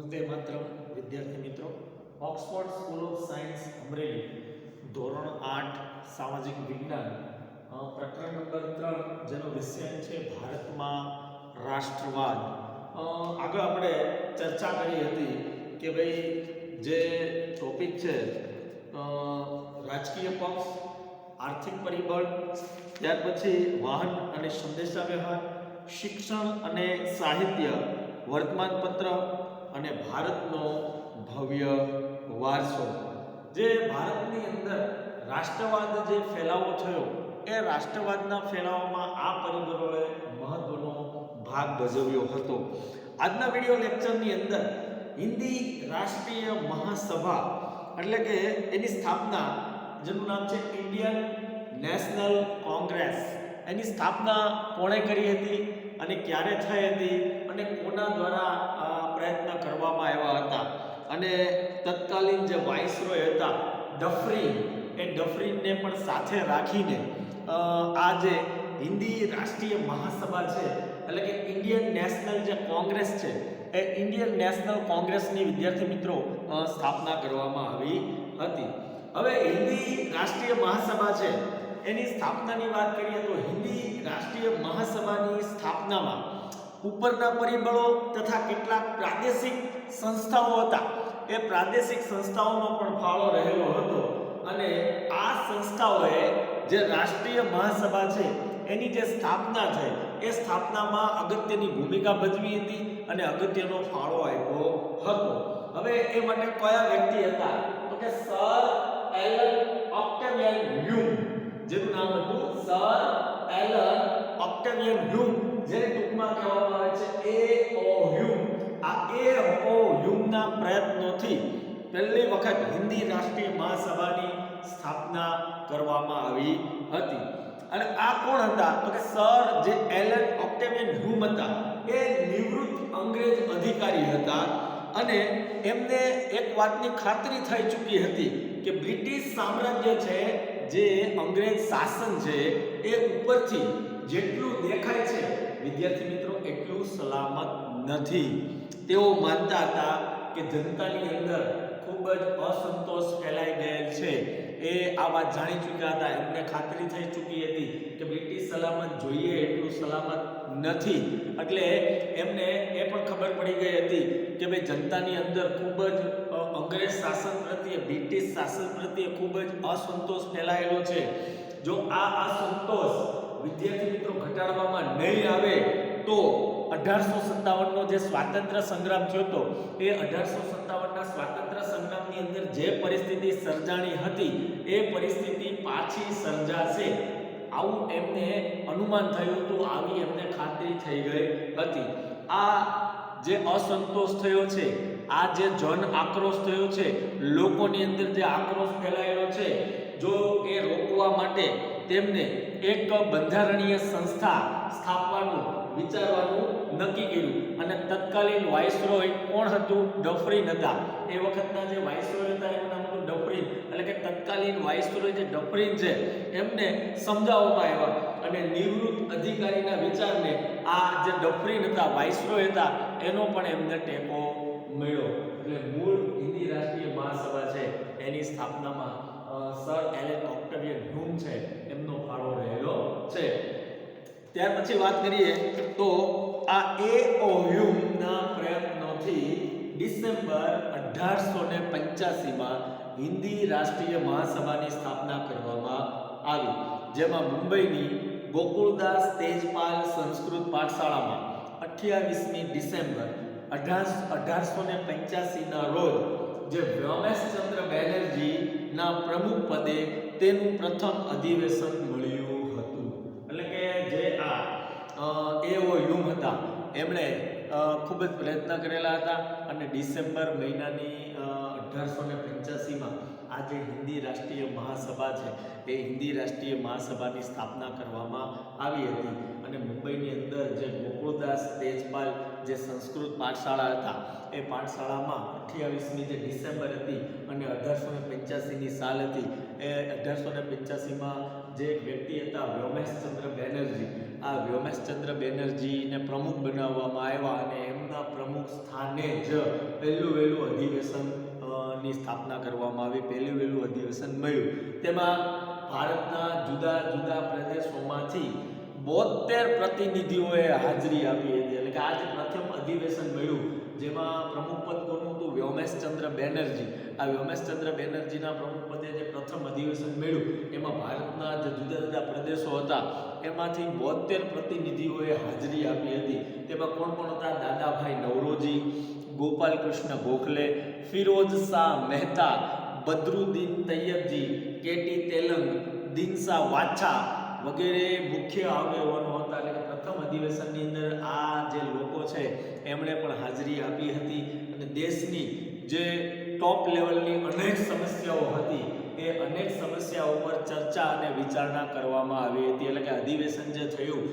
વંદે માતરમ વિદ્યાર્થી મિત્રો, Oxford school of science Amreli ધોરણ 8 સામાજિક વિજ્ઞાન પ્રકરણ નંબર 3 જેનો વિષય છે ભારતમાં રાષ્ટ્રવાદ. આગળ આપણે ચર્ચા કરી હતી કે ભાઈ જે ટોપિક છે રાજકીય પક્ષ, આર્થિક પરિબળ, ત્યાર પછી વાહન અને સંદેશાવ્યવહાર, શિક્ષણ અને સાહિત્ય, વર્તમાનપત્ર અને ભારતનો ભવ્ય વારસો. જે ભારતની અંદર રાષ્ટ્રવાદ જે ફેલાવો થયો એ રાષ્ટ્રવાદના ફેલાવામાં આ પરિબળોએ મહત્વનો ભાગ ભજવ્યો હતો. આજના વિડિયો લેક્ચરની અંદર હિન્દી રાષ્ટ્રીય મહાસભા એટલે કે એની સ્થાપના, જેનું નામ છે ઇન્ડિયન નેશનલ કોંગ્રેસ, એની સ્થાપના કોણે કરી હતી અને ક્યારે થઈ હતી અને કોના દ્વારા પ્રયત્ન કરવામાં આવ્યા હતા, અને તત્કાલીન જે વાઇસરોય હતા ડફરીન, એ ડફરીનને પણ સાથે રાખીને આ જે હિન્દી રાષ્ટ્રીય મહાસભા છે એટલે કે ઇન્ડિયન નેશનલ જે કોંગ્રેસ છે એ ઇન્ડિયન નેશનલ કોંગ્રેસની વિદ્યાર્થી મિત્રો સ્થાપના કરવામાં આવી હતી. હવે હિન્દી રાષ્ટ્રીય મહાસભા છે એની સ્થાપનાની વાત કરીએ તો હિન્દી રાષ્ટ્રીય મહાસભાની સ્થાપનામાં ઉપરના પરિબળો તથા કેટલાક પ્રાદેશિક સંસ્થાઓ હતા, એ પ્રાદેશિક સંસ્થાઓનો પણ ફાળો રહેલો હતો. અને આ સંસ્થાઓએ જે રાષ્ટ્રીય મહાસભા છે એની જે સ્થાપના છે એ સ્થાપનામાં અગત્યની ભૂમિકા ભજવી હતી અને અગત્યનો ફાળો આપ્યો હતો. હવે એ માટે કયા વ્યક્તિ હતા તો કે સર એલન ઓક્ટેવિયન હ્યુમ, જેનું નામ હતું સર એલન ઓક્ટેવિયન હ્યુમ, જેને ટૂંકમાં કહેવામાં આવે છે A.O. હ્યુમ. આ A.O. હ્યુમના પ્રયત્નોથી પહેલી વખત હિન્દી રાષ્ટ્રીય મહાસભાની સ્થાપના કરવામાં આવી હતી. અને આ કોણ હતા તો કે સર જે એલન ઓક્ટેવિયન હ્યુમ હતા એ નિવૃત્ત અંગ્રેજ અધિકારી હતા અને એમને એક વાતની ખાતરી થઈ ચૂકી હતી કે બ્રિટિશ સામ્રાજ્ય છે, જે અંગ્રેજ શાસન છે એ ઉપરથી જેટલું દેખાય છે વિદ્યાર્થી મિત્રો એટલું સલામત નથી. તેઓ માનતા હતા કે જનતાની અંદર ખૂબ જ અસંતોષ ફેલાઈ ગયેલ છે. એ આ વાત જાણી ચૂક્યા હતા, એમને ખાતરી થઈ ચૂકી હતી કે બ્રિટિશ સલામત જોઈએ એટલું સલામત નથી. એટલે એમને એ પણ ખબર પડી ગઈ હતી કે ભાઈ જનતાની અંદર ખૂબ જ અંગ્રેજ શાસન પ્રત્યે, બ્રિટિશ શાસન પ્રત્યે ખૂબ જ અસંતોષ ફેલાયેલો છે. જો આ અસંતોષ વિદ્યાર્થી મિત્રો ઘટાડવામાં નહીં આવે તો 1857 નો જે સ્વાતંત્ર્ય સંગ્રામ થયો હતો એ 1857 ના સ્વાતંત્ર્ય સંગ્રામની અંદર જે પરિસ્થિતિ સર્જાણી હતી એ પરિસ્થિતિ પાછી સર્જાશે, આવું એમને અનુમાન થયું હતું, આવી એમને ખાતરી થઈ ગઈ હતી. આ જે અસંતોષ થયો છે, આ જે જન આક્રોશ થયો છે, લોકોની અંદર જે આક્રોશ ફેલાયેલો છે, જો એ રોકવા માટે તેમને એક બંધારણીય સંસ્થા સ્થાપવાનું વિચારવાનું નક્કી કર્યું. અને તત્કાલીન વાઇસરોય કોણ હતું? ડફરીન હતા. એ વખતના જે વાઇસરોય હતા એનું નામ હતું ડફરીન. એટલે કે તત્કાલીન વાઇસરોય જે ડફરીન છે એમને સમજાવવામાં આવ્યા અને નિવૃત્ત અધિકારીના વિચારને આ જે ડફરીન હતા, વાઇસરોય હતા, એનો પણ એમને ટેકો મળ્યો. એટલે મૂળ હિન્દી રાષ્ટ્રીય મહાસભા છે એની સ્થાપનામાં સર એલન ઓક્ટેવિયન હ્યુમ છે એમનો ફાળો રહેલો છે. ત્યાર પછી વાત કરીએ તો આ A.O. હ્યુમના પ્રયત્નોથી ડિસેમ્બર 1885 માં હિન્દી રાષ્ટ્રીય મહાસભાની સ્થાપના કરવામાં આવી, જેમાં મુંબઈની ગોકુળદાસ તેજપાલ સંસ્કૃત પાઠશાળામાં 28મી ડિસેમ્બર 1885 ના રોજ જે વ્યોમેશચંદ્ર બેનર્જીના પ્રમુખ પદે તેનું પ્રથમ અધિવેશન મળ્યું હતું. એટલે કે જે આ A.O. હ્યુમ હતા એમણે ખૂબ જ પ્રયત્ન કરેલા હતા અને ડિસેમ્બર મહિનાની 1885 માં આ જે હિન્દી રાષ્ટ્રીય મહાસભા છે એ હિન્દી રાષ્ટ્રીય મહાસભાની સ્થાપના કરવામાં આવી હતી. અને મુંબઈની અંદર જે ગોકુળદાસ તેજપાલ જે સંસ્કૃત પાઠશાળા હતા એ પાઠશાળામાં 28મી જે ડિસેમ્બર હતી અને 1885ની સાલ હતી, એ 1885માં જે એક વ્યક્તિ હતા વ્યોમેશચંદ્ર બેનર્જી, આ વ્યોમેશચંદ્ર બેનર્જીને પ્રમુખ બનાવવામાં આવ્યા અને એમને પદના પ્રમુખ સ્થાને જ પહેલું અધિવેશન ની સ્થાપના કરવામાં આવી. પહેલું અધિવેશન મળ્યું. તેમાં ભારતના જુદા જુદા પ્રદેશોમાંથી 72 પ્રતિનિધિઓએ હાજરી આપી હતી. એટલે કે આ જે પ્રથમ અધિવેશન મળ્યું જેમાં પ્રમુખ પદ કોનું હતું? વ્યોમેશચંદ્ર બેનર્જી. આ વ્યોમેશચંદ્ર બેનર્જીના પ્રમુખ પદે જે પ્રથમ અધિવેશન મળ્યું એમાં ભારતના જે જુદા જુદા પ્રદેશો હતા એમાંથી 72 પ્રતિનિધિઓએ હાજરી આપી હતી. તેમાં કોણ કોણ હતા? દાદાભાઈ નવરોજી, ગોપાલ કૃષ્ણ ગોખલે, ફિરોઝ શાહ મહેતા, બદરુદ્દીન તૈયબજી, કેટી તેલંગ, દિનસા વાછા વગેરે મુખ્ય આગેવાનો હતા. એટલે કે પ્રથમ અધિવેશનની અંદર આ જે લોકો છે એમણે પણ હાજરી આપી હતી અને દેશની જે ટોપ લેવલની અનેક સમસ્યાઓ હતી એ અનેક સમસ્યાઓ પર ચર્ચા અને વિચારણા કરવામાં આવી હતી. એટલે કે અધિવેશન જે થયું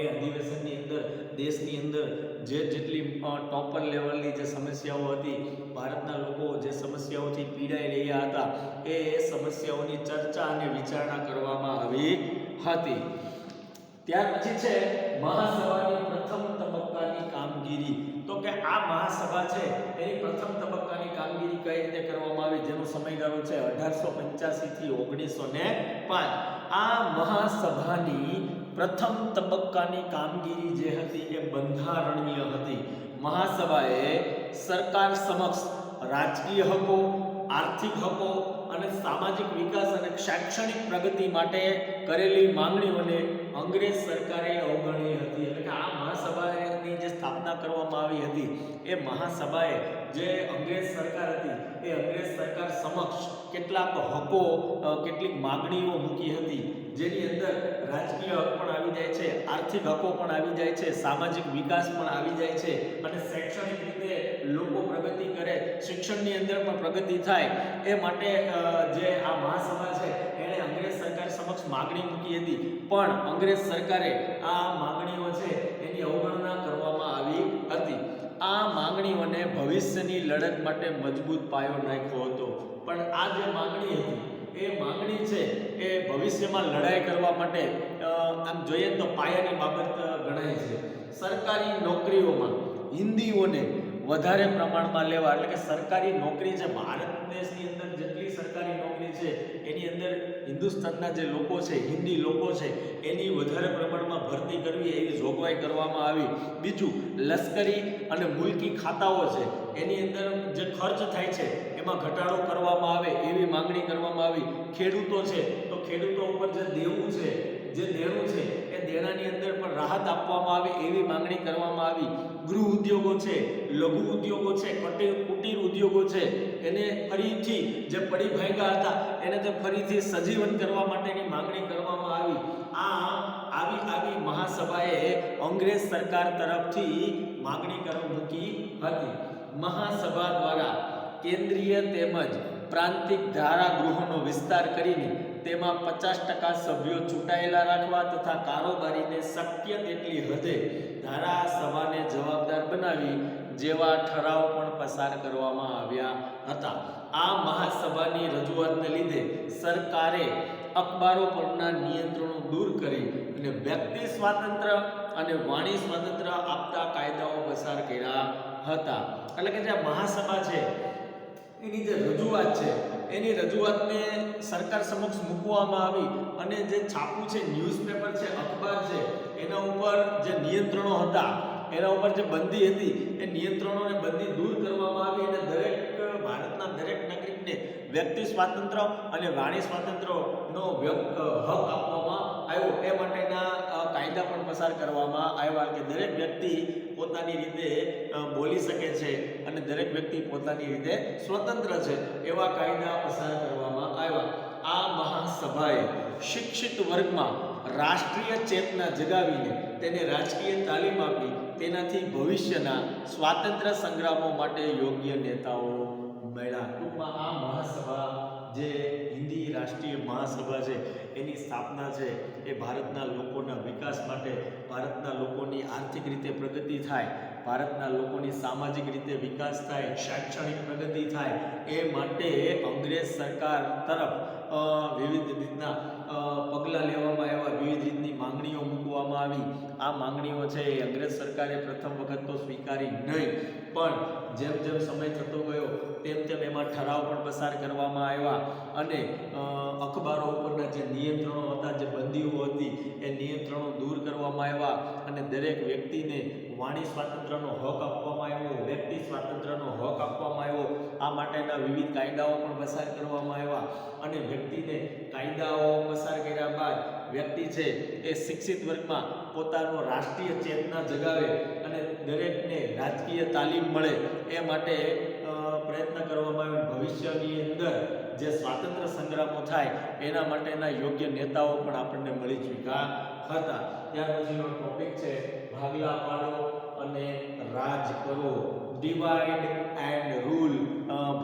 એ અધિવેશનની અંદર દેશની અંદર જેટલી ટોપર લેવલની જે સમસ્યાઓ હતી, ભારતના લોકો જે સમસ્યાઓથી પીડાઈ રહ્યા હતા એ સમસ્યાઓની ચર્ચા અને વિચારણા કરવામાં આવી હતી. ત્યાર પછી છે મહાસભાની પ્રથમ તબક્કાની કામગીરી. તો કે આ મહાસભા છે એની પ્રથમ તબક્કાની કામગીરી કઈ રીતે કરવામાં આવી, જેનો સમયગાળો છે 1885 થી 1905. આ મહાસભાની પ્રથમ તબક્કાની કામગીરી જે હતી એ બંધારણીય હતી. મહાસભાએ સરકાર સમક્ષ રાજકીય હકો, આર્થિક હકો અને સામાજિક વિકાસ અને શૈક્ષણિક પ્રગતિ માટે કરેલી માંગણીઓને અંગ્રેજ સરકારે અવગણી હતી. એટલે કે આ મહાસભાની જે સ્થાપના કરવામાં આવી હતી એ મહાસભાએ જે અંગ્રેજ સરકાર હતી એ અંગ્રેજ સરકાર સમક્ષ કેટલાક હકો, કેટલીક માંગણીઓ મૂકી હતી જેની અંદર રાજકીય હક પણ આવી જાય છે, આર્થિક હકો પણ આવી જાય છે, સામાજિક વિકાસ પણ આવી જાય છે અને શૈક્ષણિક રીતે લોકો પ્રગતિ કરે, શિક્ષણની અંદર પણ પ્રગતિ થાય એ માટે જે આ મહાસભા છે એણે અંગ્રેજ સરકાર સમક્ષ માંગણી મૂકી હતી. પણ અંગ્રેજ સરકારે આ માંગણીઓ છે એની અવગણના કરવામાં આવી હતી. આ માંગણીઓને ભવિષ્યની લડત માટે મજબૂત પાયો નાખ્યો હતો. પણ આ જે માંગણી હતી એ માંગણી છે એ ભવિષ્યમાં લડાઈ કરવા માટે આમ જોઈએ તો પાયાની બાબત ગણાય છે. સરકારી નોકરીઓમાં હિન્દીઓને વધારે પ્રમાણમાં લેવા, એટલે કે સરકારી નોકરી છે ભારત દેશની અંદર જેટલી સરકારી નોકરી છે એની અંદર હિન્દુસ્તાનના જે લોકો છે, હિન્દી લોકો છે એની વધારે પ્રમાણમાં ભરતી કરવી એવી જોગવાઈ કરવામાં આવી. બીજું, લશ્કરી અને મુલકી ખાતાઓ છે એની અંદર જે ખર્ચ થાય છે એમાં ઘટાડો કરવામાં આવે એવી માંગણી કરવામાં આવી. ખેડૂતો છે તો ખેડૂતો ઉપર જે દેવું છે, જે દેણું છે એ દેણાની અંદર પણ રાહત આપવામાં આવે એવી માંગણી કરવામાં આવી. ગૃહ ઉદ્યોગો છે, લઘુ ઉદ્યોગો છે, કુટીર ઉદ્યોગો છે એને ફરીથી જે પડી ભાંગ્યા હતા એને તે ફરીથી સજીવન કરવા માટેની માંગણી કરવામાં આવી. આવી મહાસભાએ અંગ્રેજ સરકાર તરફથી માંગણી મૂકી હતી. મહાસભા દ્વારા કેન્દ્રીય તેમજ પ્રાંતિક ધારાગૃહોનો વિસ્તાર કરીને તેમાં 50% સભ્યો ચૂંટાયેલા રાખવા તથા કારોબારીને શક્ય તેટલી હદે ધારાસભાને જવાબદાર બનાવી જેવા ઠરાવ પણ પસાર કરવામાં આવ્યા હતા. આ મહાસભાની રજૂઆતને લીધે સરકારે અખબારો પરના નિયંત્રણો દૂર કરી અને વ્યક્તિ સ્વાતંત્ર્ય અને વાણી સ્વાતંત્ર્ય આપતા કાયદાઓ પસાર કર્યા હતા. એટલે કે જે મહાસભા છે એની જે રજૂઆત છે એની રજૂઆતને સરકાર સમક્ષ મૂકવામાં આવી અને જે છાપું છે, ન્યૂઝપેપર છે, અખબાર છે એના ઉપર જે નિયંત્રણો હતા, એના ઉપર જે બંદી હતી એ નિયંત્રણોને બંદી દૂર કરવામાં આવી અને ભારતના દરેક નાગરિકને વ્યક્તિ સ્વાતંત્ર્ય અને વાણી સ્વાતંત્ર્યનો હક આપવામાં આવ્યો. એ માટેના કાયદા પણ પસાર કરવામાં આવ્યા કે દરેક વ્યક્તિ પોતાની રીતે બોલી શકે છે અને દરેક વ્યક્તિ પોતાની રીતે સ્વતંત્ર છે એવા કાયદા પસાર કરવામાં આવ્યા. આ મહાસભાએ શિક્ષિત વર્ગમાં રાષ્ટ્રીય ચેતના જગાવીને તેને રાજકીય તાલીમ આપી તેનાથી ભવિષ્યના સ્વાતંત્ર્ય સંગ્રામો માટે યોગ્ય નેતાઓ મળ્યા. ટૂંકમાં આ મહાસભા જે હિન્દી રાષ્ટ્રીય મહાસભા છે એની સ્થાપના છે એ ભારતના લોકોના વિકાસ માટે, ભારતના લોકોની આર્થિક રીતે પ્રગતિ થાય, ભારતના લોકોની સામાજિક રીતે વિકાસ થાય, શૈક્ષણિક પ્રગતિ થાય એ માટે અંગ્રેજ સરકાર તરફ વિવિધ રીતના પગલાં લેવામાં આવ્યા, વિવિધ રીતની માંગણીઓ મૂકવામાં આવી. આ માંગણીઓ છે એ અંગ્રેજ સરકારે પ્રથમ વખત તો સ્વીકારી નહીં, પણ જેમ જેમ સમય થતો ગયો તેમ તેમ એમાં ઠરાવ પણ પસાર કરવામાં આવ્યા અને અખબારો ઉપરના જે નિયંત્રણો હતા, જે બંદીઓ હતી, એ નિયંત્રણો દૂર કરવામાં આવ્યા અને દરેક વ્યક્તિને વાણી સ્વાતંત્ર્યનો હક આપવામાં આવ્યો, વ્યક્તિ સ્વાતંત્ર્યનો હક આપવામાં આવ્યો. આ માટેના વિવિધ કાયદાઓ પણ પસાર કરવામાં આવ્યા અને વ્યક્તિને કાયદાઓ પસાર કર્યા બાદ વ્યક્તિ છે એ શિક્ષિત વર્ગમાં પોતાનો રાષ્ટ્રીય ચેતના જગાવે અને દરેકને રાજકીય તાલીમ મળે એ માટે પ્રયત્ન કરવામાં આવ્યો. ભવિષ્યની અંદર જે સ્વાતંત્ર્ય સંગ્રામો થાય એના માટેના યોગ્ય નેતાઓ પણ આપણને મળી ચૂક્યા હતા. ત્યાર પછીનો ટોપિક છે ભાગલા પાડો અને રાજ કરો, ડિવાઇડ એન્ડ રૂલ.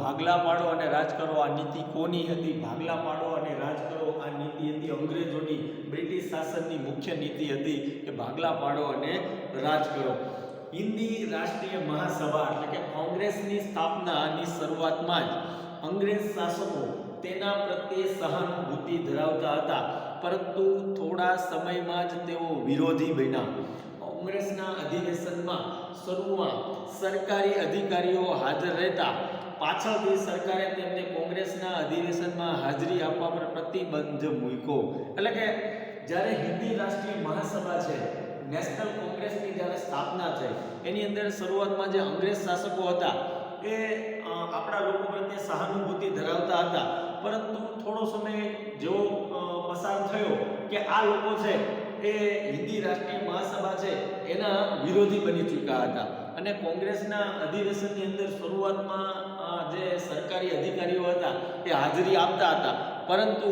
ભાગલા પાડો અને રાજ કરો આ નીતિ કોની હતી? ભાગલા પાડો અને રાજ કરો આ નીતિ હતી અંગ્રેજોની, બ્રિટિશ શાસનની મુખ્ય નીતિ હતી કે ભાગલા પાડો અને રાજ કરો. હિન્દી રાષ્ટ્રીય મહાસભા એટલે કે કોંગ્રેસની સ્થાપનાની શરૂઆતમાં જ અંગ્રેજ શાસકો તેના પ્રત્યે સહાનુભૂતિ ધરાવતા હતા, પરંતુ થોડા સમયમાં જ તેઓ વિરોધી બન્યા. કોંગ્રેસના અધિવેશનમાં શરૂઆત સરકારી અધિકારીઓ હાજર રહેતા પાછળથી સરકારે તેમને કોંગ્રેસના અધિવેશનમાં હાજરી આપવા પર પ્રતિબંધ મૂક્યો. એટલે કે જ્યારે હિન્દી રાષ્ટ્રીય મહાસભા છે, નેશનલ કોંગ્રેસની જ્યારે સ્થાપના થઈ એની અંદર શરૂઆતમાં જે અંગ્રેજ શાસકો હતા એ આપણા લોકો પ્રત્યે સહાનુભૂતિ ધરાવતા હતા, પરંતુ થોડો સમય જેવો પસાર થયો કે આ લોકો છે એ હિન્દી રાષ્ટ્રીય મહાસભા છે એના વિરોધી બની ચૂક્યા હતા અને કોંગ્રેસના અધિવેશનની અંદર શરૂઆતમાં જે સરકારી અધિકારીઓ હતા એ હાજરી આપતા હતા, પરંતુ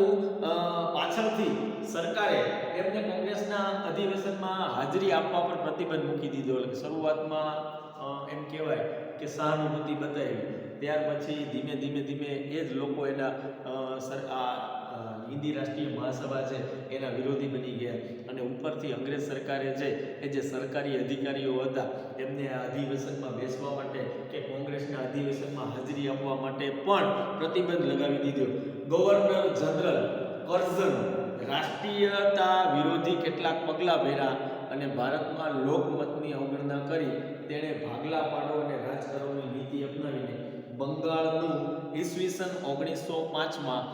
પાછળથી સરકારે એમને કોંગ્રેસના અધિવેશનમાં હાજરી આપવા પર પ્રતિબંધ મૂકી દીધો. એટલે શરૂઆતમાં એમ કહેવાય કે સહાનુભૂતિ બતાવી, ત્યાર પછી ધીમે ધીમે એ જ લોકો એના હિન્દી રાષ્ટ્રીય મહાસભા છે એના વિરોધી બની ગયા અને ઉપરથી અંગ્રેજ સરકારે છે એ જે સરકારી અધિકારીઓ હતા એમને આ અધિવેશનમાં બેસવા માટે કે કોંગ્રેસના અધિવેશનમાં હાજરી આપવા માટે પણ પ્રતિબંધ લગાવી દીધો. ગવર્નર જનરલ કર્ઝન રાષ્ટ્રીયતા વિરોધી કેટલાક પગલાં ભર્યા અને ભારતમાં લોકમતની અવગણના કરી તેણે ભાગલા પાડો અને રાજ કરોની નીતિ અપનાવીને બંગાળનું ઈસવીસન 1905માં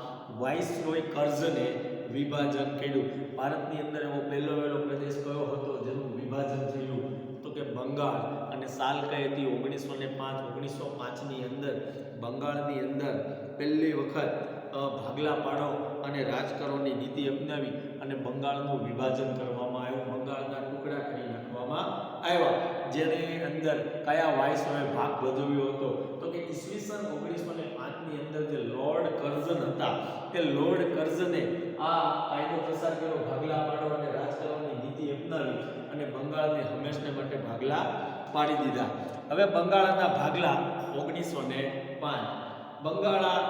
વાઇસરોય કર્ઝને વિભાજન કર્યું. ભારતની અંદર એવો પહેલો પ્રદેશ કયો હતો જેનું વિભાજન થયું? તો કે બંગાળ. અને સાલ કઈ હતી? 1905ની અંદર બંગાળની અંદર પહેલી વખત ભાગલા પાડો અને રાજ કરોની નીતિ અપનાવી અને બંગાળનું વિભાજન કરવામાં આવ્યું, બંગાળના ટુકડા કરી નાખવામાં આવ્યા. જેની અંદર કયા વાઇસરોયે ભાગ ભજવ્યો હતો? તો કે ઈસવીસન 1905ની અંદર જે લોર્ડ કર્ઝન હતા તે લોર્ડ કર્ઝને આ કાયદો પસાર કર્યો, ભાગલા પાડો અને રાજ કરોની નીતિ અપનાવી અને બંગાળને હંમેશને માટે ભાગલા પાડી દીધા. હવે બંગાળના ભાગલા 1905. બંગાળા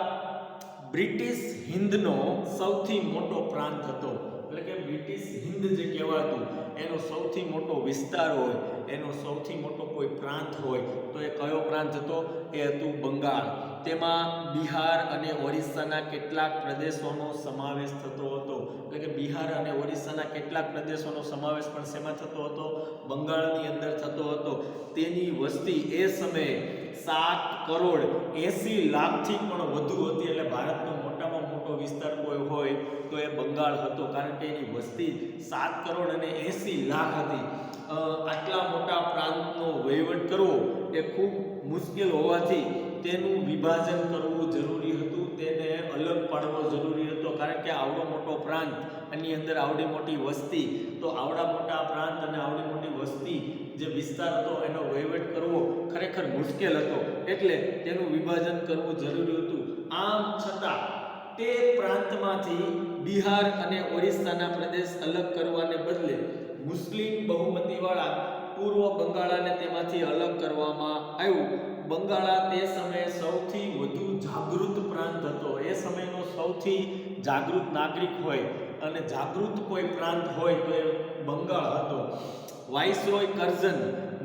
બ્રિટિશ હિન્દનો સૌથી મોટો પ્રાંત હતો. એટલે કે બ્રિટિશ હિન્દ જે કહેવાતું એનો સૌથી મોટો વિસ્તાર હોય, એનો સૌથી મોટો કોઈ પ્રાંત હોય તો એ કયો પ્રાંત હતો? એ હતું બંગાળ. તેમાં બિહાર અને ઓરિસ્સાના કેટલાક પ્રદેશોનો સમાવેશ થતો હતો. એટલે કે બિહાર અને ઓરિસ્સાના કેટલાક પ્રદેશોનો સમાવેશ પણ શેમાં થતો હતો? બંગાળની અંદર થતો હતો. તેની વસ્તી એ સમયે 7 કરોડ 80 લાખથી પણ વધુ હતી. એટલે ભારતનો મોટામાં મોટો વિસ્તાર કોઈ હોય તો એ બંગાળ હતો, કારણ કે એની વસ્તી 7 કરોડ અને 80 લાખ હતી. આટલા મોટા પ્રાંતનો વહીવટ કરવો એ ખૂબ મુશ્કેલ હોવાથી તેનું વિભાજન કરવું જરૂરી હતું, તેને અલગ પાડવો જરૂરી હતો, કારણ કે આવડો મોટો પ્રાંત એની અંદર આવડી મોટી વસ્તી, તો આવડા મોટા પ્રાંત અને આવડી મોટી વસ્તી જે વિસ્તાર હતો એનો વહીવટ કરવો ખરેખર મુશ્કેલ હતો, એટલે તેનું વિભાજન કરવું જરૂરી હતું. આમ છતાં તે પ્રાંતમાંથી બિહાર અને ઓરિસ્સાના પ્રદેશ અલગ કરવાને બદલે મુસ્લિમ બહુમતીવાળા પૂર્વ બંગાળાને તેમાંથી અલગ કરવામાં આવ્યું. બંગાળા તે સમયે સૌથી વધુ જાગૃત પ્રાંત હતો. એ સમયનો સૌથી જાગૃત નાગરિક હોય અને જાગૃત કોઈ પ્રાંત હોય તો એ બંગાળ હતો. વાઇસરોય કર્ઝન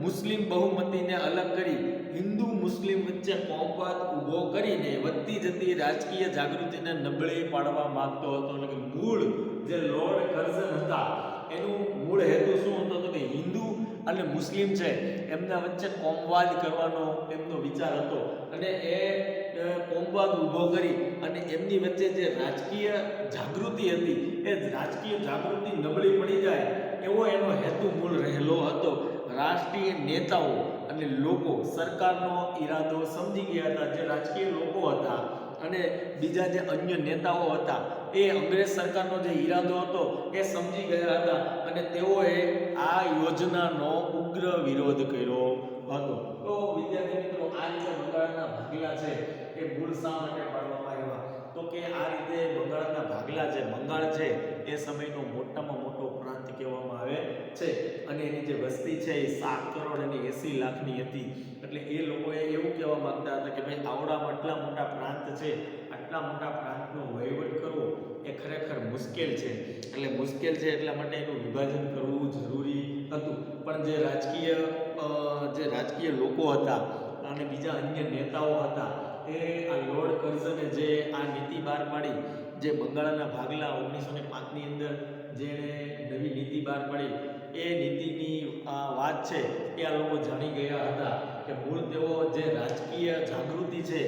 મુસ્લિમ બહુમતીને અલગ કરી હિન્દુ મુસ્લિમ વચ્ચે કોમવાદ ઊભો કરીને વધતી જતી રાજકીય જાગૃતિને નબળી પાડવા માંગતો હતો. એટલે કે મૂળ જે લોર્ડ કર્ઝન હતા એનું મૂળ હેતુ શું હતો તો કે હિન્દુ અને મુસ્લિમ છે એમના વચ્ચે કોમવાદ કરવાનો એમનો વિચાર હતો અને એ કોમવાદ ઊભો કરી અને એમની વચ્ચે જે રાજકીય જાગૃતિ હતી એ રાજકીય જાગૃતિ નબળી પડી જાય એવો એનો હેતુ મૂળ રહેલો હતો. રાષ્ટ્રીય નેતાઓ અને લોકો સરકારનો ઈરાદો સમજી ગયા હતા. જે રાજકીય લોકો હતા અને બીજા જે અન્ય નેતાઓ હતા એ અંગ્રેજ સરકારનો જે ઈરાદો હતો એ સમજી ગયા હતા અને તેઓએ આ યોજનાનો ઉગ્ર વિરોધ કર્યો હતો. તો વિદ્યાર્થી મિત્રો, આ રીતે બંગાળના ભાગલા છે એ મૂળ શા માટે પાડવામાં આવ્યા તો કે આ રીતે બંગાળના ભાગલા છે, બંગાળ છે એ સમયનો મોટામાં મોટો પ્રાંત કહેવામાં આવે છે અને એની જે વસ્તી છે એ 7 કરોડ અને 80 લાખની હતી. એટલે એ લોકોએ એવું કહેવા માંગતા હતા કે ભાઈ આવડામાં આટલા મોટા પ્રાંત છે, આટલા મોટા પ્રાંતનો વહીવટ કરવો એ ખરેખર મુશ્કેલ છે. એટલે મુશ્કેલ છે એટલા માટે એનું વિભાજન કરવું જરૂરી હતું. પણ જે રાજકીય લોકો હતા અને બીજા અન્ય નેતાઓ હતા એ આ લોર્ડ કર્ઝને જે આ નીતિ બહાર પાડી, જે બંગાળના ભાગલા 1905ની અંદર જેણે નવી નીતિ બહાર પાડી, એ નીતિની વાત છે એ આ લોકો જાણી ગયા હતા કે મૂળ તેઓ જે રાજકીય જાગૃતિ છે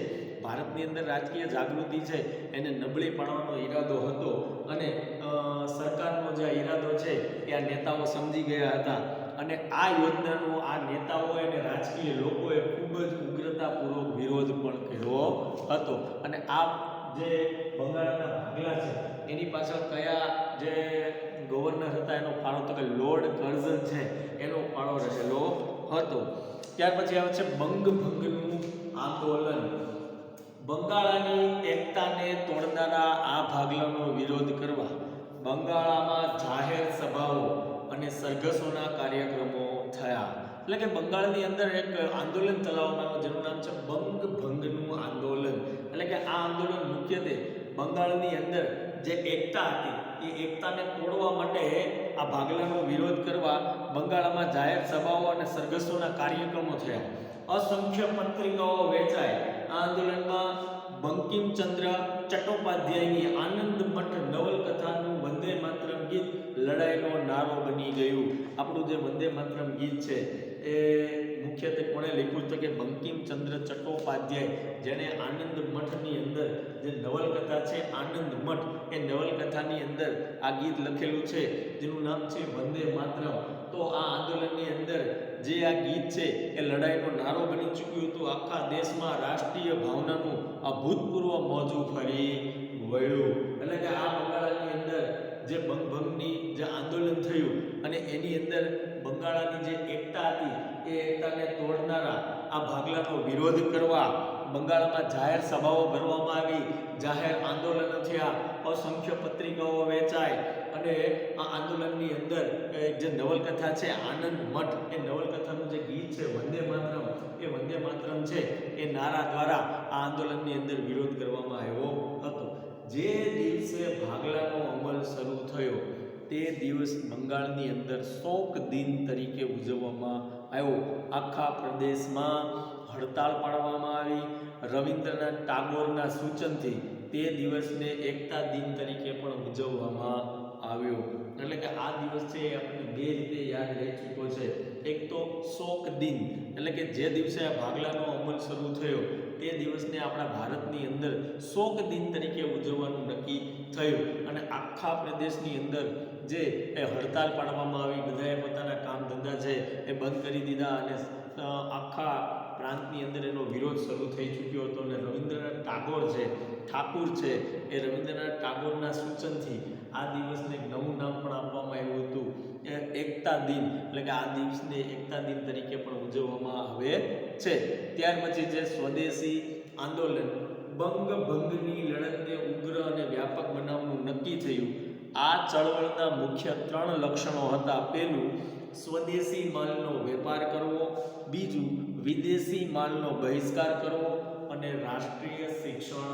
ભારતની અંદર, રાજકીય જાગૃતિ છે એને નબળી પાડવાનો ઈરાદો હતો અને સરકારનો જે ઈરાદો છે એ આ નેતાઓ સમજી ગયા હતા અને આ યોજનાનો આ નેતાઓએ અને રાજકીય લોકોએ ખૂબ જ ઉગ્રતાપૂર્વક વિરોધ પણ કર્યો હતો. અને આ જે બંગાળના ભાગલા છે એની પાછળ કયા જે ગવર્નર હતા એનો ફાળો તો કે લોર્ડ કર્ઝન છે એનો ફાળો રહેલો હતો. ત્યાર પછી આવે છે બંગભંગનું આંદોલન. બંગાળની એકતાને તોડનારા આ ભાગલાનો વિરોધ કરવા બંગાળમાં જાહેર સભાઓ અને સરઘસોના કાર્યક્રમો થયા. એટલે કે બંગાળની અંદર એક આંદોલન ચલાવવામાં આવ્યું જેનું નામ છે બંગભંગનું આંદોલન. એટલે કે આ આંદોલન મુખ્યત્વે બંગાળની અંદર જે એકતા હતી એ એકતાને તોડવા માટે આ ભાગલાનો વિરોધ કરવા બંગાળમાં જાહેર સભાઓ અને સરઘસોના કાર્યક્રમો થયા. અસંખ્ય પત્રિકાઓ વેચાય. આ આંદોલનમાં બંકિમચંદ્ર ચટ્ટોપાધ્યાયની આનંદ મઠ નવલકથાનું વંદે માતરમ ગીત લડાઈનો નારો બની ગયું. આપણું જે વંદે માતરમ ગીત છે એ મુખ્યત્વે કોણે લખ્યું તો કે બંકિમચંદ્ર ચટ્ટોપાધ્યાય, જેણે આનંદ મઠની અંદર જે નવલકથા છે આનંદ મઠ, એ નવલકથાની અંદર આ ગીત લખેલું છે જેનું નામ છે વંદે માતરમ. તો આ આંદોલનની અંદર જે આ ગીત છે એ લડાઈનો નારો બની ચૂક્યું હતું. આખા દેશમાં રાષ્ટ્રીય ભાવનાનું અભૂતપૂર્વ મોજું ફરી વળ્યું. એટલે કે આ બંગાળની અંદર જે બંગભંગની જે આંદોલન થયું અને એની અંદર બંગાળની જે એકતા હતી એ એકતાને તોડનારા આ ભાગલાનો વિરોધ કરવા બંગાળમાં જાહેર સભાઓ ભરવામાં આવી, જાહેર આંદોલનો થયા, અસંખ્ય પત્રિકાઓ વેચાય અને આ આંદોલનની અંદર જે નવલકથા છે આનંદ મઠ, એ નવલકથાનું જે ગીત છે વંદે માતરમ, એ વંદે માતરમ છે એ નારા દ્વારા આ આંદોલનની અંદર વિરોધ કરવામાં આવ્યો હતો. જે દિવસે ભાગલાનો અમલ શરૂ થયો તે દિવસ બંગાળની અંદર શોક દિન તરીકે ઉજવવામાં આવ્યો. આખા પ્રદેશમાં હડતાળ પાડવામાં આવી. રવિન્દ્રનાથ ટાગોરના સૂચનથી તે દિવસને એકતા દિન તરીકે પણ ઉજવવામાં આવ્યો. એટલે કે આ દિવસ છે એ આપણને બે રીતે યાદ રહી ચૂક્યો છે. એક તો શોક દિન, એટલે કે જે દિવસે આ ભાગલાનો અમલ શરૂ થયો તે દિવસને આપણા ભારતની અંદર શોક દિન તરીકે ઉજવવાનું નક્કી થયું અને આખા પ્રદેશની અંદર જે હડતાલ પાડવામાં આવી, બધાએ પોતાના કામ ધંધા છે એ બંધ કરી દીધા અને આખા પ્રાંતની અંદર એનો વિરોધ શરૂ થઈ ચૂક્યો હતો. અને રવિન્દ્રનાથ ઠાકુર છે એ રવિન્દ્રનાથ ટાગોરના સૂચનથી આ દિવસને એક નવું નામ પણ આપવામાં આવ્યું હતું, એકતા દિન. એટલે કે આ દિવસને એકતા દિન તરીકે પણ ઉજવવામાં આવે છે. ત્યાર પછી જે સ્વદેશી આંદોલન, બંગભંગની લડતને ઉગ્ર અને વ્યાપક બનાવવાનું નક્કી થયું. આ ચળવળના મુખ્ય 3 લક્ષણો હતા. પહેલું, સ્વદેશી માલનો વેપાર કરવો. બીજું, વિદેશી માલનો બહિષ્કાર કરવો અને રાષ્ટ્રીય શિક્ષણ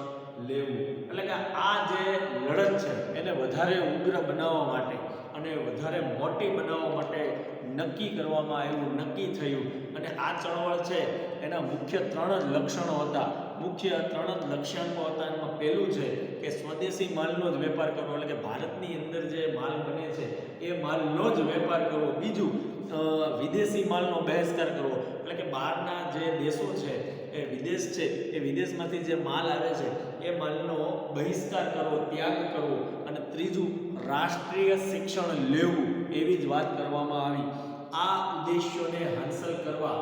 લેવું. એટલે કે આ જે લડત છે એને વધારે ઉગ્ર બનાવવા માટે અને વધારે મોટી બનાવવા માટે નક્કી કરવામાં આવ્યું, નક્કી થયું. અને આ ચળવળ છે એના મુખ્ય 3 જ લક્ષણો હતા, મુખ્ય 3 જ લક્ષ્યાંકો હતા. એમાં પહેલું છે કે સ્વદેશી માલનો જ વેપાર કરવો, એટલે કે ભારતની અંદર જે માલ બને છે એ માલનો જ વેપાર કરવો. બીજું, વિદેશી માલનો બહિષ્કાર કરવો, એટલે કે બહારના જે દેશો છે એ વિદેશ છે એ વિદેશમાંથી જે માલ આવે છે એ માલનો બહિષ્કાર કરવો, ત્યાગ કરવો. અને ત્રીજું, રાષ્ટ્રીય શિક્ષણ લેવું, એવી જ વાત કરવામાં આવી. આ ઉદ્દેશ્યોને હાંસલ કરવા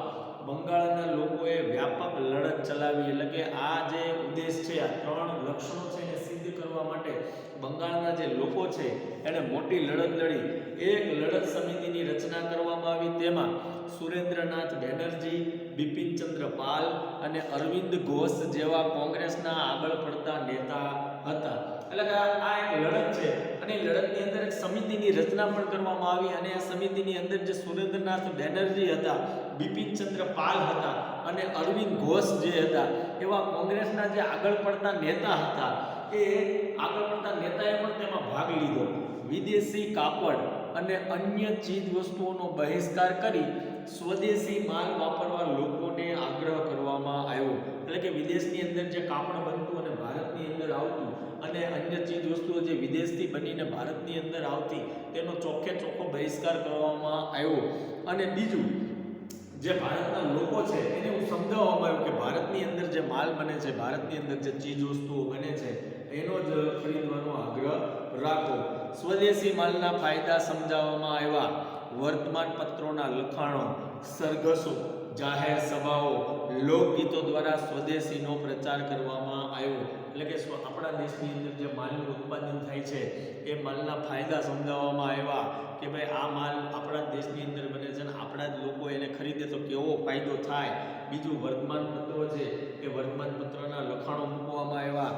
બંગાળના લોકોએ વ્યાપક લડત ચલાવી, એટલે કે આ જે ઉદ્દેશ છે, આ 3 લક્ષણો છે એને સિદ્ધ કરવા માટે બંગાળના જે લોકો છે એને મોટી લડત લડી. એક લડત સમિતિની રચના કરવામાં આવી. તેમાં સુરેન્દ્રનાથ બેનર્જી, બિપિનચંદ્ર પાલ અને અરવિંદ ઘોષ જેવા કોંગ્રેસના આગળ પડતા નેતા હતા. એટલે કે આ એક લડત છે અને લડતની અંદર એક સમિતિની રચના પણ કરવામાં આવી. અને આ સમિતિની અંદર જે સુરેન્દ્રનાથ બેનર્જી હતા, બિપિનચંદ્ર પાલ હતા અને અરવિંદ ઘોષ જે હતા, એવા કોંગ્રેસના જે આગળ પડતા નેતા હતા, એ આગળ પડતા નેતાએ પણ તેમાં ભાગ લીધો. વિદેશી કાપડ અને અન્ય ચીજ વસ્તુઓનો બહિષ્કાર કરી સ્વદેશી માલ વાપરવા લોકોને આગ્રહ કરવામાં આવ્યો. એટલે કે વિદેશની અંદર જે કાપડ બનતું અને ભારતની અંદર આવતું, અને અન્ય ચીજ વસ્તુઓ જે વિદેશથી બનીને ભારતની અંદર આવતી, તેનો ચોખ્ખો બહિષ્કાર કરવામાં આવ્યો. અને બીજું, જે ભારતના લોકો છે એને એવું સમજાવવામાં આવ્યું કે ભારતની અંદર જે માલ બને છે, ભારતની અંદર જે ચીજ વસ્તુઓ બને છે એનો જ ખરીદવાનો આગ્રહ રાખો. સ્વદેશી માલના ફાયદા સમજાવવામાં આવ્યા. વર્તમાન પત્રોના લખાણો, સરઘસો, જાહેર સભાઓ, લોકગીતો દ્વારા સ્વદેશીનો પ્રચાર કરવામાં આવ્યો. એટલે કે આપણા દેશની અંદર જે માલનું ઉત્પાદન થાય છે એ માલના ફાયદા સમજાવવામાં આવ્યા કે ભાઈ આ માલ આપણા દેશની અંદર બને છે અને આપણા જ લોકો એને ખરીદે તો કેવો ફાયદો થાય. બીજું, વર્તમાન પત્રો છે એ વર્તમાન પત્રના લખાણો મૂકવામાં આવ્યા.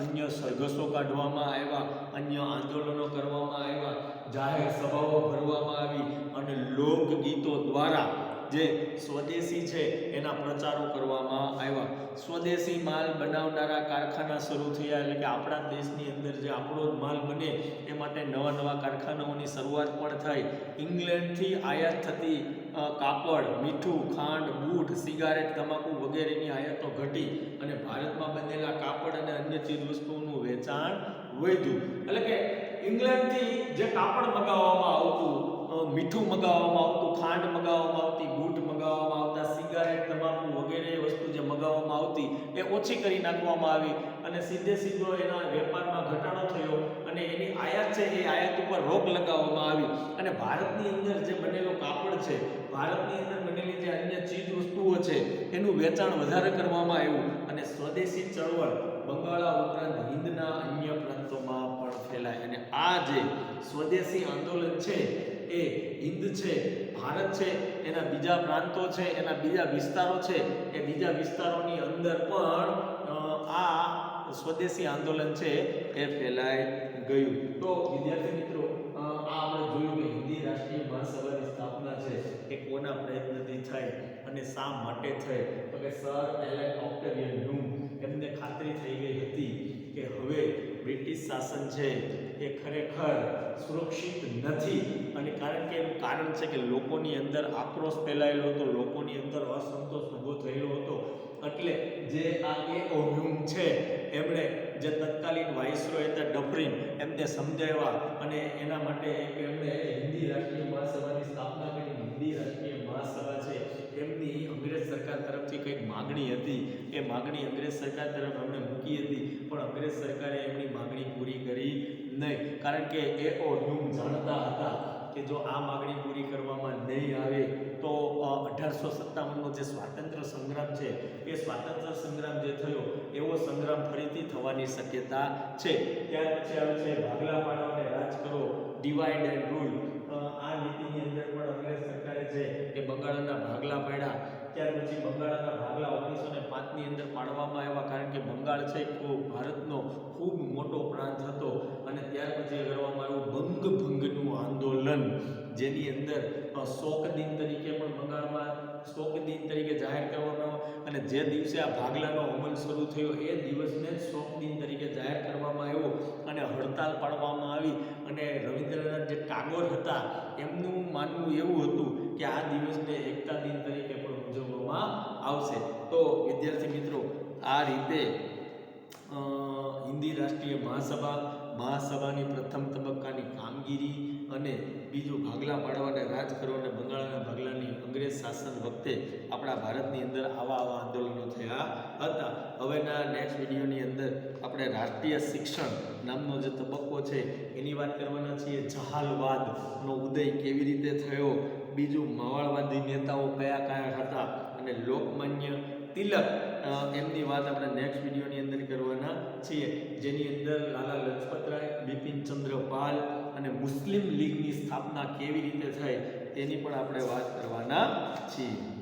અન્ય સરઘસો કાઢવામાં આવ્યા, અન્ય આંદોલનો કરવામાં આવ્યા, જાહેર સભાઓ ભરવામાં આવી અને લોકગીતો દ્વારા જે સ્વદેશી છે એના પ્રચારો કરવામાં આવ્યા. સ્વદેશી માલ બનાવનારા કારખાના શરૂ થયા, એટલે કે આપણા દેશની અંદર જે આપણો માલ બને એ માટે નવા કારખાનાઓની શરૂઆત પણ થઈ. ઇંગ્લેન્ડથી આયાત થતી કાપડ, મીઠું, ખાંડ, બૂટ, સિગારેટ, તમાકુ વગેરેની આયાતો ઘટી અને ભારતમાં બનેલા કાપડ અને અન્ય ચીજ વસ્તુઓનું વેચાણ વધ્યું. એટલે કે ઇંગ્લેન્ડથી જે કાપડ મગાવવામાં આવતું, મીઠું મગાવવામાં આવતું, ખાંડ મગાવવામાં આવતી, બૂટ મગાવવામાં આવતા, સિગારેટ, તમાકુ વગેરે વસ્તુ જે મગાવવામાં આવતી એ ઓછી કરી નાખવામાં આવી અને સીધો એના વેપારમાં ઘટાડો થયો અને એની આયાત છે એ આયાત ઉપર રોક લગાવવામાં આવી. અને ભારતની અંદર જે બનેલો કાપડ છે, ભારતની અંદર બનેલી જે અન્ય ચીજ વસ્તુઓ છે એનું વેચાણ વધારે કરવામાં આવ્યું અને સ્વદેશી ચળવળ બંગાળ ઉપરાંત હિન્દના અન્ય પ્રાંતોમાં પણ ફેલાય. અને આ જે સ્વદેશી આંદોલન છે એ હિન્દ છે, ભારત છે, એના બીજા પ્રાંતો છે, એના બીજા વિસ્તારો છે, એ બીજા વિસ્તારોની અંદર પણ આ સ્વદેશી આંદોલન છે એ ફેલાઈ ગયું. તો વિદ્યાર્થી મિત્રો, આપણે જોયું કે હિન્દી રાષ્ટ્રીય મહાસભાની સ્થાપના છે એ કોના પ્રયત્નથી થઈ અને શા માટે થઈ? તો કે સર એલેન ઓક્ટેવિયન ન્યૂ એમને ખાતરી થઈ ગઈ હતી કે હવે બ્રિટિશ શાસન છે એ ખરેખર સુરક્ષિત નથી. અને કારણ કે એનું કારણ છે કે લોકોની અંદર આક્રોશ ફેલાયેલો હતો, લોકોની અંદર અસંતોષ ઊભો થયેલો હતો. એટલે જે આ એ.ઓ. હ્યુમ છે એમણે જે તત્કાલીન વાઇસરોય હતા ડફરિન એમને સમજાવ્યા અને એના માટે એમણે હિન્દી રાષ્ટ્રીય મહાસભાની સ્થાપના કરી. હિન્દી રાષ્ટ્રીય મહાસભા છે એમની અંગ્રેજ સરકાર તરફથી કંઈક માગણી હતી, એ માગણી અંગ્રેજ સરકાર તરફ એમણે મૂકી હતી, પણ અંગ્રેજ સરકારે એમની માગણી પૂરી કરી નહીં. કારણ કે એ.ઓ. હ્યુમ જાણતા હતા કે જો આ માગણી પૂરી કરવામાં નહીં આવે તો 1857નો જે સ્વાતંત્ર્ય સંગ્રામ છે એ સ્વાતંત્ર્ય સંગ્રામ જે થયો એવો સંગ્રામ ફરીથી થવાની શક્યતા છે. ત્યાર પછી આવે છે ભાગલા પાડો અને રાજ કરો, ડિવાઇડ એન્ડ રૂલ. આ નીતિની અંદર પણ અંગ્રેજ સરકારે છે એ બંગાળના ભાગલા પાડ્યા. ત્યાર પછી બંગાળના ભાગલા 1905ની અંદર પાડવામાં આવ્યા, કારણ કે બંગાળ છે ભારતનો ખૂબ મોટો પ્રાંત હતો. અને ત્યાર પછી કરવામાં આવ્યું બંગભંગનું આંદોલન, જેની અંદર શોક દિન તરીકે પણ બંગાળમાં શોક દિન તરીકે જાહેર કરવામાં આવ્યો. અને અને જે દિવસે આ ભાગલાનો અમલ શરૂ થયો એ દિવસને શોક દિન તરીકે જાહેર કરવામાં આવ્યો અને હડતાલ પાડવામાં આવી. અને રવિન્દ્રનાથ જે ટાગોર હતા એમનું માનવું એવું હતું કે આ દિવસને એકતા દિન તરીકે પણ ઉજવવામાં આવશે. તો વિદ્યાર્થી મિત્રો, આ રીતે હિન્દી રાષ્ટ્રીય મહાસભાની પ્રથમ તબક્કાની કામગીરી અને બીજું ભાગલા પાડવા અને રાજ કરવા અને બંગાળના ભાગલાની અંગ્રેજ શાસન વખતે આપણા ભારતની અંદર આવા આંદોલનો થયા હતા. હવેના નેક્સ્ટ વિડીયોની અંદર આપણે રાષ્ટ્રીય શિક્ષણ નામનો જે તબક્કો છે એની વાત કરવાના છીએ. જહાલવાદનો ઉદય કેવી રીતે થયો, બીજું માવળવાદી નેતાઓ કયા કયા હતા અને લોકમાન્ય તિલક એમની વાત આપણે નેક્સ્ટ વિડીયોની અંદર કરવાના છીએ, જેની અંદર લાલા લજપતરાય, બિપિનચંદ્ર પાલ અને મુસ્લિમ લીગની સ્થાપના કેવી રીતે થઈ તેની પણ આપણે વાત કરવાના છીએ.